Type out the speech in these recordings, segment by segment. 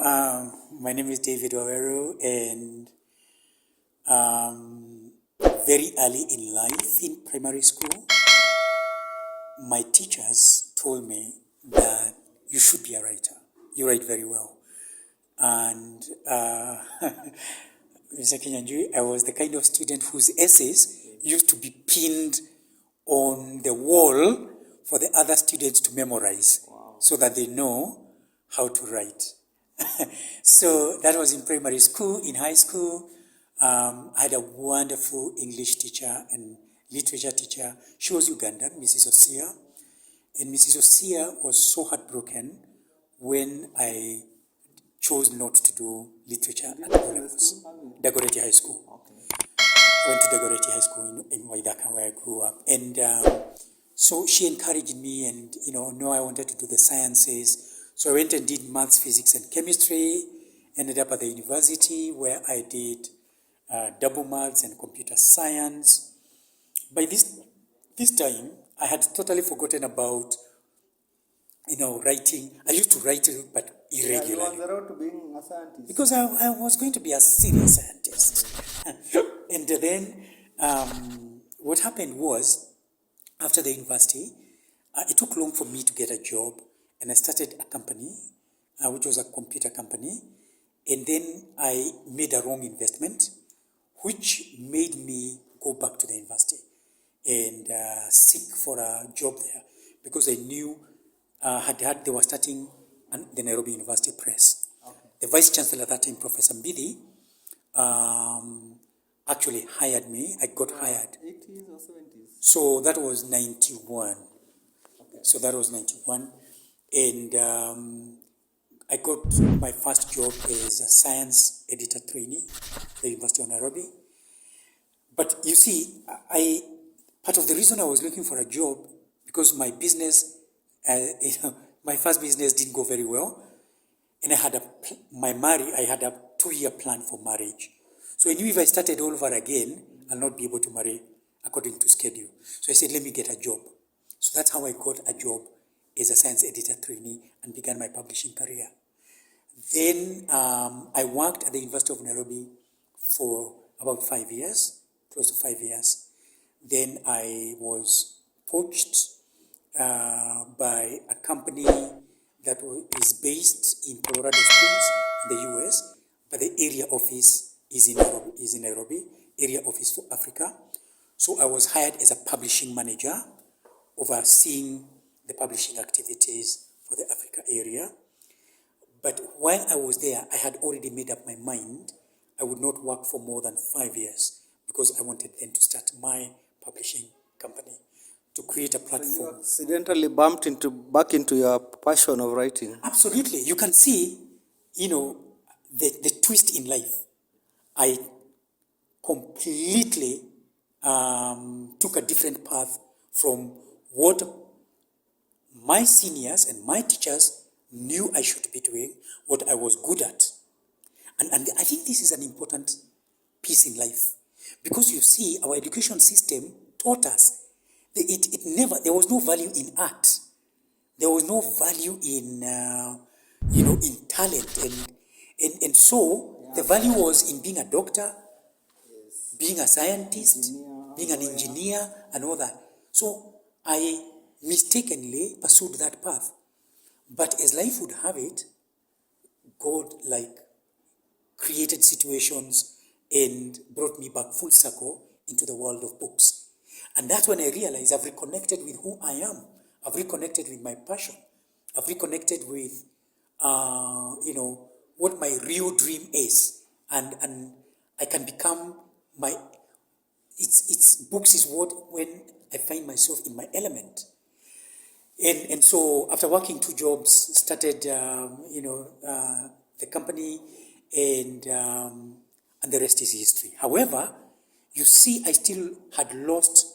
My name is David Waweru, and very early in life, in primary school, my teachers told me that you should be a writer. You write very well. And Mr. Kenyan, I was the kind of student whose essays used to be pinned on the wall for the other students to memorize. Wow. So that they know how to write. So that was in primary school. In high school, I had a wonderful English teacher and literature teacher. She was Ugandan, Mrs. Osia. And Mrs. Osia was so heartbroken when I chose not to do literature at O levels. Dagoretti High School. Okay. I went to Dagoretti High School in Waidaka, where I grew up. And so she encouraged me, and I wanted to do the sciences. So I went and did maths, physics, and chemistry. Ended up at the university where I did double maths and computer science. By this time, I had totally forgotten about writing. I used to write, but irregularly. You on the road to being a scientist. Because I was going to be a serious scientist. And then what happened was, after the university, it took long for me to get a job, and I started a company, which was a computer company. And then I made a wrong investment, which made me go back to the university and seek for a job there, because I knew they were starting the Nairobi University Press. Okay. The vice chancellor at that time, Professor Mbidi, actually hired me. I got hired. 80s or 70s? So that was 91. Okay. So that was 91. And I got my first job as a science editor trainee at the University of Nairobi. But you see, part of the reason I was looking for a job, because my business, my first business didn't go very well, and I had a 2-year plan for marriage. So I knew if I started all over again, I'll not be able to marry according to schedule. So I said, let me get a job. So that's how I got a job as a science editor trainee and began my publishing career. Then I worked at the University of Nairobi for about 5 years, close to 5 years. Then I was poached by a company that is based in Colorado Springs, in the US, but the area office is in Nairobi, area office for Africa. So I was hired as a publishing manager, overseeing the publishing activities for the Africa area. But while I was there, I had already made up my mind I would not work for more than 5 years, because I wanted then to start my publishing company, to create a platform. So you accidentally bumped back into your passion of writing. Absolutely. You can see, the twist in life. I completely took a different path from what my seniors and my teachers knew I should be doing, what I was good at. And I think this is an important piece in life, because you see, our education system taught us there was no value in art. There was no value in, in talent. And so the value was in being a doctor, being a scientist, being an engineer, and all that. So I mistakenly pursued that path. But as life would have it, God created situations and brought me back full circle into the world of books. And that's when I realized I've reconnected with who I am. I've reconnected with my passion. I've reconnected with, what my real dream is. And I can become books is when I find myself in my element. And so after working 2 jobs, started, the company, and the rest is history. However, you see, I still had lost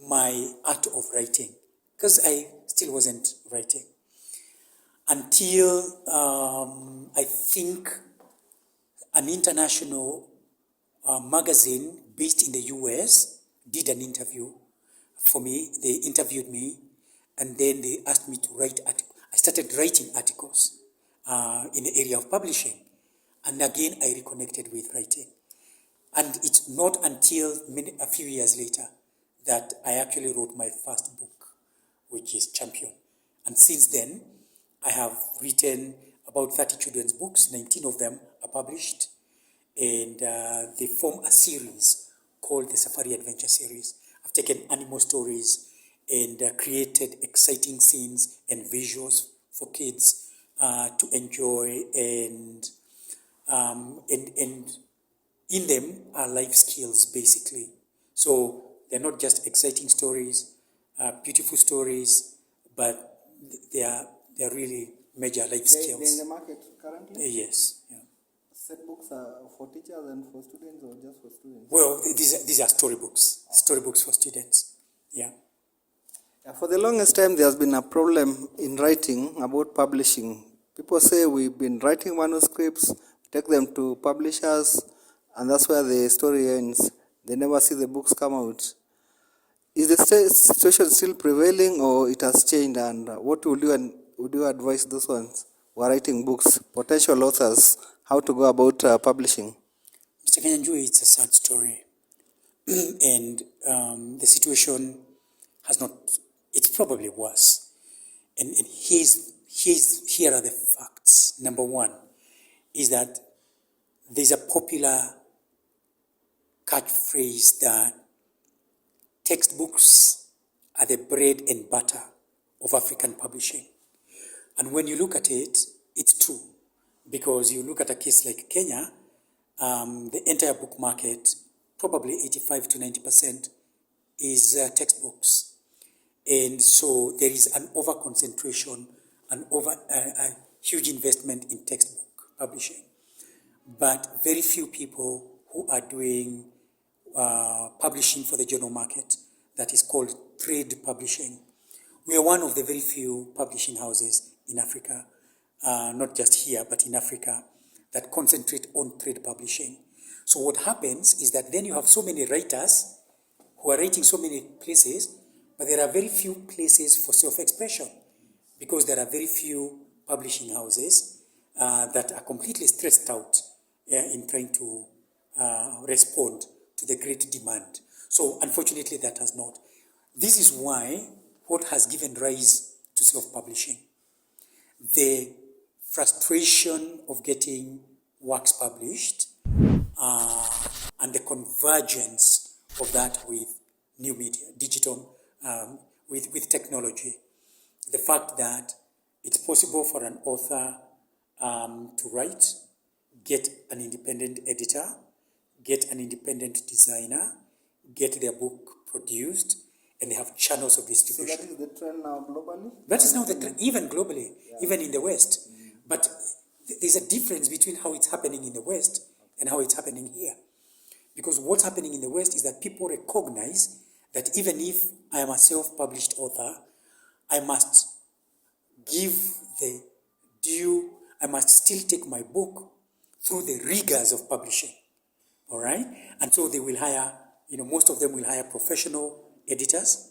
my art of writing, because I still wasn't writing until I think an international magazine based in the US did an interview for me. They interviewed me, and then they asked me to write articles. I started writing articles, in the area of publishing. And again, I reconnected with writing. And it's not until a few years later that I actually wrote my first book, which is Champion. And since then, I have written about 30 children's books. 19 of them are published. And they form a series called the Safari Adventure Series. I've taken animal stories and created exciting scenes and visuals for kids to enjoy, and in them are life skills, basically. So they're not just exciting stories, beautiful stories, but they're really major life skills. They're in the market currently? Yes. Yeah. Set books are for teachers and for students, or just for students? Well, these are storybooks for students. Yeah. For the longest time, there's been a problem in writing about publishing. People say we've been writing manuscripts, take them to publishers, and that's where the story ends. They never see the books come out. Is the situation still prevailing, or it has changed? And what would you advise those ones who are writing books, potential authors, how to go about publishing? Mr. Kenyan, it's a sad story. And the situation has not, it's probably worse. And here are the facts. Number one is that there's a popular catchphrase that textbooks are the bread and butter of African publishing. And when you look at it, it's true. Because you look at a case like Kenya, the entire book market, probably 85 to 90% is textbooks. And so there is an over-concentration, a huge investment in textbook publishing. But very few people who are doing publishing for the journal market, that is called trade publishing. We are one of the very few publishing houses in Africa, not just here, but in Africa, that concentrate on trade publishing. So what happens is that then you have so many writers who are writing so many places, but there are very few places for self-expression, because there are very few publishing houses that are completely stressed out in trying to respond to the great demand. So unfortunately, that has not. This is why what has given rise to self-publishing, the frustration of getting works published, and the convergence of that with new media, digital, with technology. The fact that it's possible for an author to write, get an independent editor, get an independent designer, get their book produced, and they have channels of distribution. So that is the trend now globally? That is now the trend, even globally, even in the West. But there's a difference between how it's happening in the West and how it's happening here. Because what's happening in the West is that people recognize that even if I am a self-published author, I must give the due, I must still take my book through the rigors of publishing. All right? And so they will hire, most of them will hire professional editors,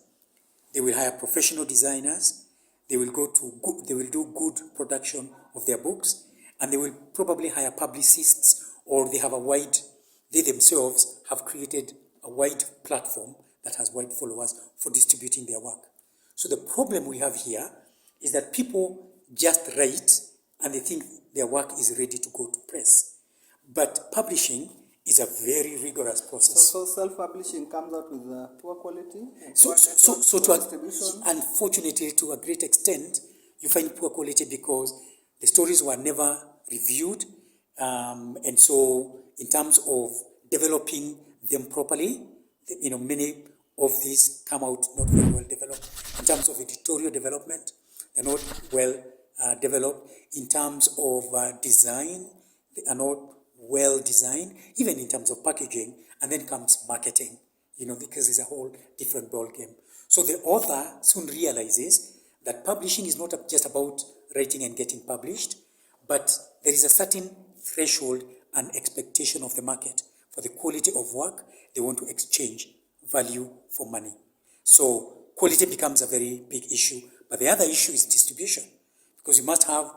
they will hire professional designers, they will do good production of their books, and they will probably hire publicists, or they themselves have created a wide platform that has wide followers for distributing their work. So the problem we have here is that people just write and they think their work is ready to go to press. But publishing is a very rigorous process. So self-publishing comes out with poor quality? Unfortunately, to a great extent, you find poor quality because the stories were never reviewed. And so in terms of developing them properly, many of these come out not very well developed. In terms of editorial development, they're not well developed. In terms of design, they are not well designed, even in terms of packaging. And then comes marketing, because it's a whole different ballgame. So the author soon realizes that publishing is not just about writing and getting published, but there is a certain threshold and expectation of the market for the quality of work. They want to exchange value for money. So quality becomes a very big issue. But the other issue is distribution, because you must have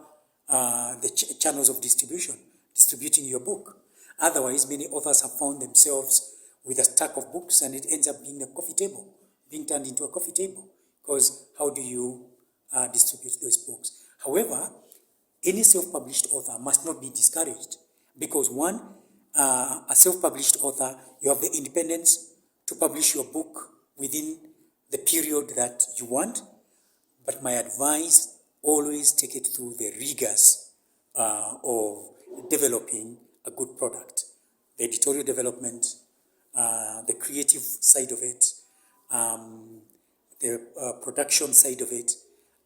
the channels of distributing your book. Otherwise, many authors have found themselves with a stack of books, and it ends up being a coffee table, being turned into a coffee table, because how do you distribute those books? However, any self-published author must not be discouraged, because one, a self-published author, you have the independence to publish your book within the period that you want, but my advice, always take it through the rigors of developing a good product. The editorial development, the creative side of it, the production side of it,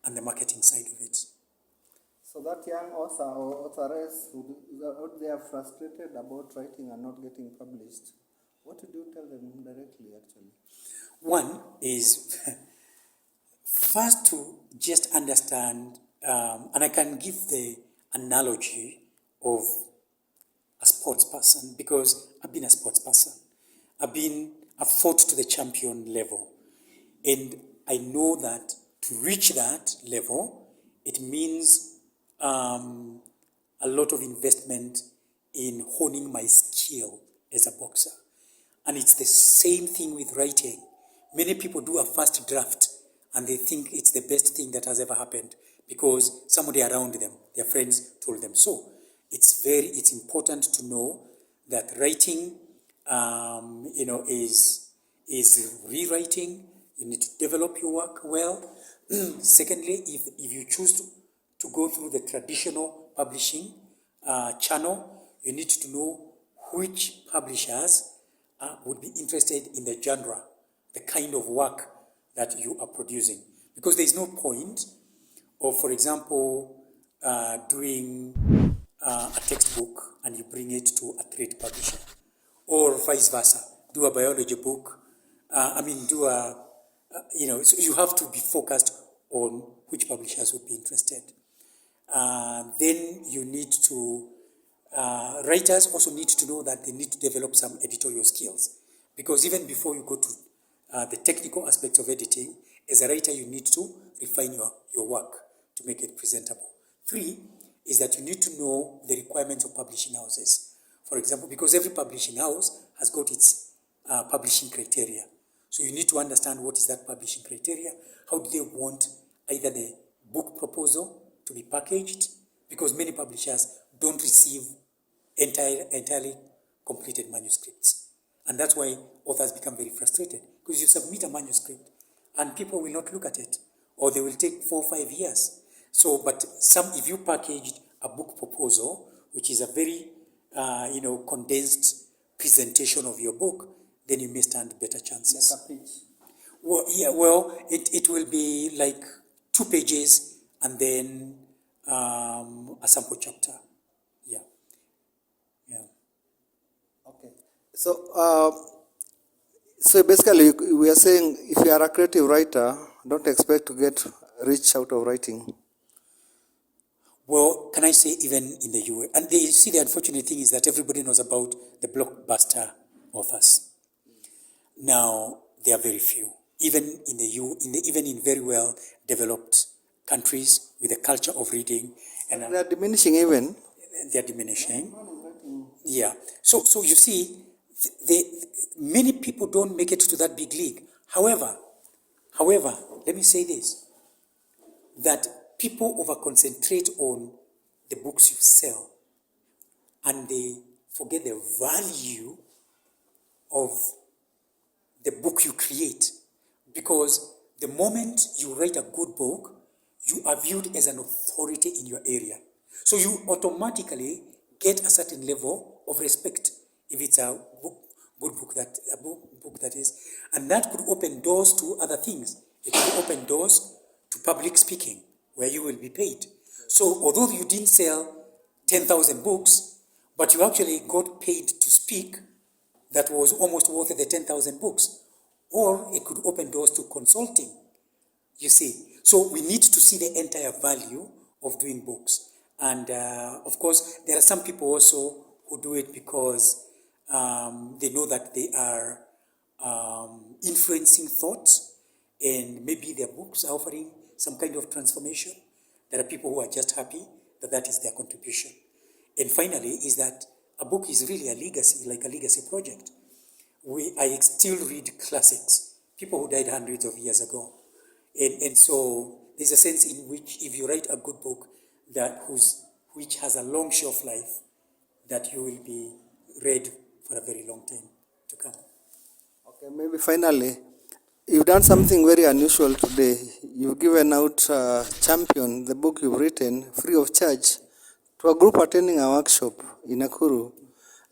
and the marketing side of it. So that young author or authoress who they are frustrated about writing and not getting published, what would you tell them directly actually? One is first to just understand, and I can give the analogy of a sports person, because I've been a sports person. I've fought to the champion level, and I know that to reach that level, it means a lot of investment in honing my skill as a boxer. And it's the same thing with writing. Many people do a first draft and they think it's the best thing that has ever happened because somebody around them, their friends, told them so. It's important to know that writing, is rewriting. You need to develop your work well. Secondly, if you choose to go through the traditional publishing channel, you need to know which publishers would be interested in the genre, the kind of work that you are producing. Because there's no point of, for example, doing a textbook and you bring it to a trade publisher, or vice versa. Do a biology book. So you have to be focused on which publishers would be interested. Then you need to, writers also need to know that they need to develop some editorial skills, because even before you go to the technical aspects of editing, as a writer you need to refine your work to make it presentable. 3 is that you need to know the requirements of publishing houses. For example, because every publishing house has got its publishing criteria. So you need to understand what is that publishing criteria. How do they want either the book proposal to be packaged, because many publishers don't receive entirely completed manuscripts. And that's why authors become very frustrated, because you submit a manuscript and people will not look at it, or they will take 4 or 5 years. So, but if you packaged a book proposal, which is a very, condensed presentation of your book, then you may stand better chances. Like a pitch. Well, it will be like 2 pages and then a sample chapter. Yeah. Okay. So basically, we are saying if you are a creative writer, don't expect to get rich out of writing. Well, can I say even in the US? And you see, the unfortunate thing is that everybody knows about the blockbuster authors. Now, there are very few. Even in very well developed countries with a culture of reading, and they are diminishing even. They are diminishing. Yeah. So you see, many people don't make it to that big league. However, let me say this: that people over-concentrate on the books you sell, and they forget the value of the book you create. Because the moment you write a good book, you are viewed as an authority in your area. So you automatically get a certain level of respect if it's a book that is. And that could open doors to other things. It could open doors to public speaking, where you will be paid. So although you didn't sell 10,000 books, but you actually got paid to speak, that was almost worth the 10,000 books. Or it could open doors to consulting, you see. So we need to see the entire value of doing books. And of course, there are some people also who do it because they know that they are influencing thoughts, and maybe their books are offering some kind of transformation. There are people who are just happy that is their contribution. And finally, is that a book is really a legacy, like a legacy project. I still read classics, people who died hundreds of years ago. And so there's a sense in which if you write a good book which has a long shelf life, that you will be read for a very long time to come. Okay, maybe finally, you've done something very unusual today. You've given out Champion, the book you've written, free of charge, to a group attending a workshop in Nakuru.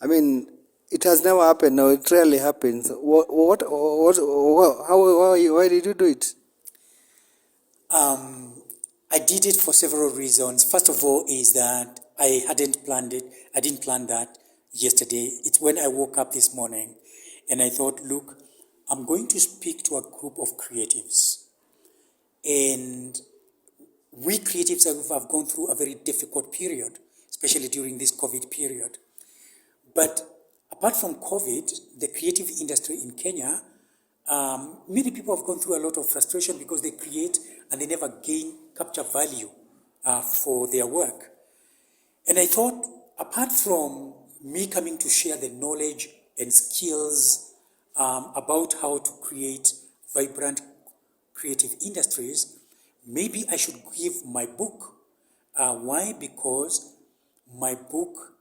I mean, it has never happened, or it rarely happens. Why did you do it? I did it for several reasons. First of all is that I hadn't planned it. I didn't plan that yesterday. It's when I woke up this morning and I thought, look, I'm going to speak to a group of creatives. And we creatives have gone through a very difficult period, especially during this COVID period. But apart from COVID, the creative industry in Kenya, many people have gone through a lot of frustration because they create and they never capture value for their work. And I thought, apart from me coming to share the knowledge and skills about how to create vibrant creative industries, maybe I should give my book. Why? Because my book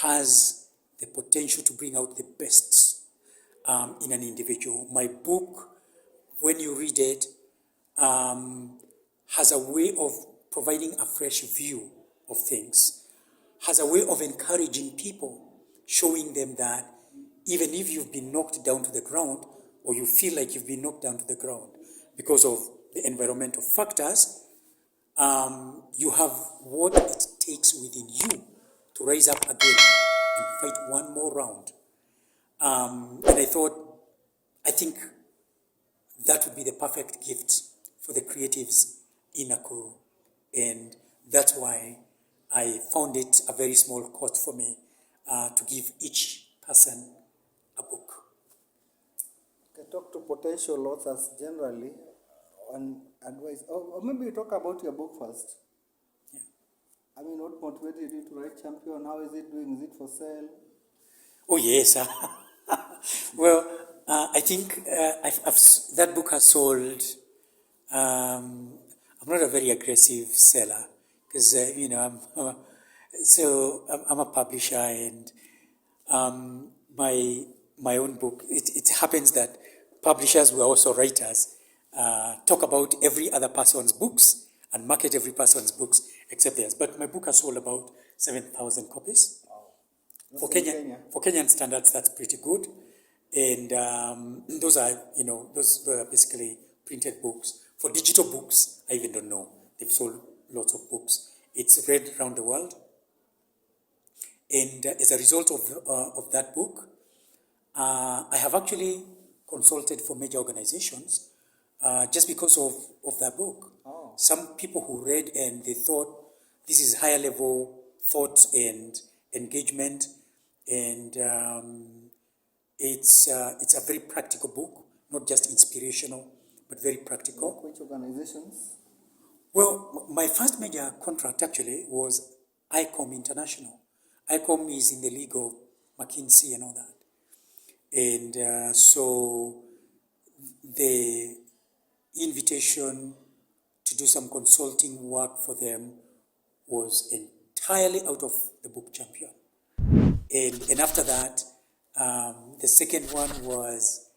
has the potential to bring out the best in an individual. My book, when you read it, has a way of providing a fresh view of things, has a way of encouraging people, showing them that even if you've been knocked down to the ground, or you feel like you've been knocked down to the ground because of the environmental factors, you have what it takes within you to rise up again and fight one more round. And I think that would be the perfect gift for the creatives in Nakuru. And that's why I found it a very small cost for me to give each person a book. Okay, talk to potential authors generally and advice. Or maybe you talk about your book first. Yeah. I mean, what motivated you to write Champion? How is it doing? Is it for sale? Oh, yes. Well, I think that book has sold. I'm not a very aggressive seller because, I'm a publisher, and my own book, it happens that publishers who are also writers talk about every other person's books and market every person's books except theirs. But my book has sold about 7,000 copies. For Kenyan standards, that's pretty good. And those are basically printed books. For digital books, I even don't know. They've sold lots of books. It's read around the world. And as a result of that book, I have actually consulted for major organizations just because of that book. Oh. Some people who read and they thought this is higher level thought and engagement, and it's a very practical book, not just inspirational, but very practical. Which organizations? Well, my first major contract actually was ICOM International. ICOM is in the league of McKinsey and all that. And so the invitation to do some consulting work for them was entirely out of the book Champion. And after that, the second one was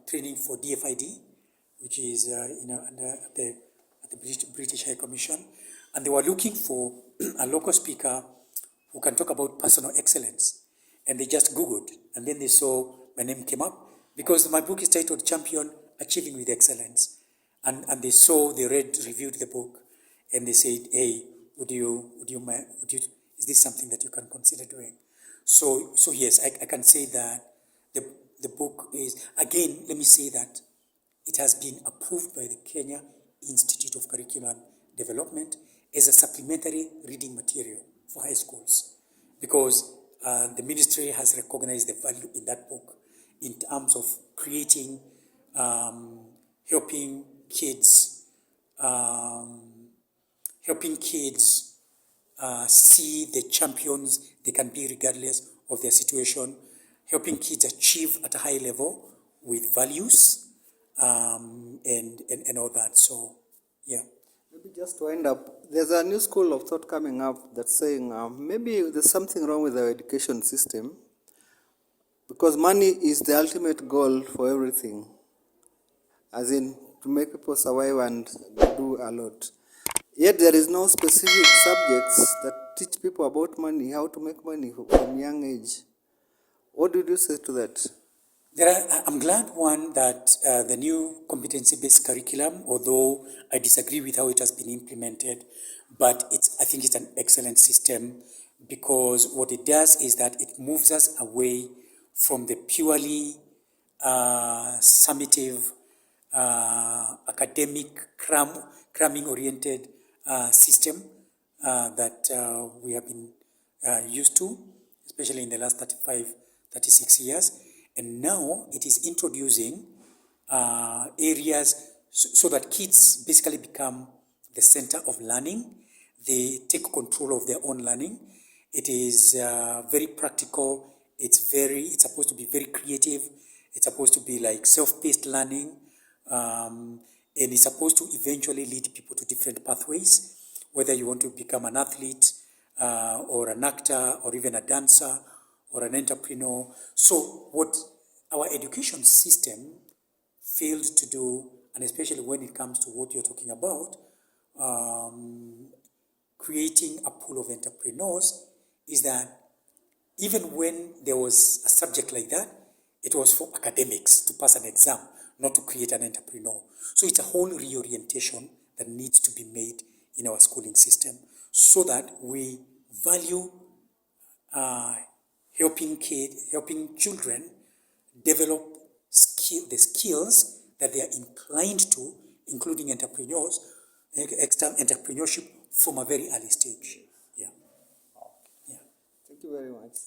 training for DFID, which is under the British High Commission, and they were looking for a local speaker who can talk about personal excellence. And they just Googled, and then they saw my name came up because my book is titled Champion: Achieving with Excellence. And they reviewed the book, and they said, hey, is this something that you can consider doing? So yes, I can say that the book is, again, let me say that it has been approved by the Kenya Institute of Curriculum Development as a supplementary reading material for high schools, because the ministry has recognized the value in that book in terms of creating, helping kids see the champions they can be regardless of their situation, helping kids achieve at a high level with values and all that. So, yeah. Maybe just to end up, there's a new school of thought coming up that's saying maybe there's something wrong with our education system because money is the ultimate goal for everything, as in to make people survive and do a lot. Yet there is no specific subjects that teach people about money, how to make money from young age. What did you say to that? I'm glad, one, that the new competency-based curriculum, although I disagree with how it has been implemented, but I think it's an excellent system because what it does is that it moves us away from the purely summative, academic, cramming-oriented system that we have been used to, especially in the last 36 years. And now it is introducing areas so that kids basically become the center of learning. They take control of their own learning. It is very practical. It's supposed to be very creative. It's supposed to be like self-paced learning. And it's supposed to eventually lead people to different pathways, whether you want to become an athlete or an actor or even a dancer or an entrepreneur. So what our education system failed to do, and especially when it comes to what you're talking about, creating a pool of entrepreneurs, is that even when there was a subject like that, it was for academics to pass an exam, not to create an entrepreneur. So it's a whole reorientation that needs to be made in our schooling system so that we value helping children develop the skills that they are inclined to, including entrepreneurship from a very early stage. Yeah. Thank you very much.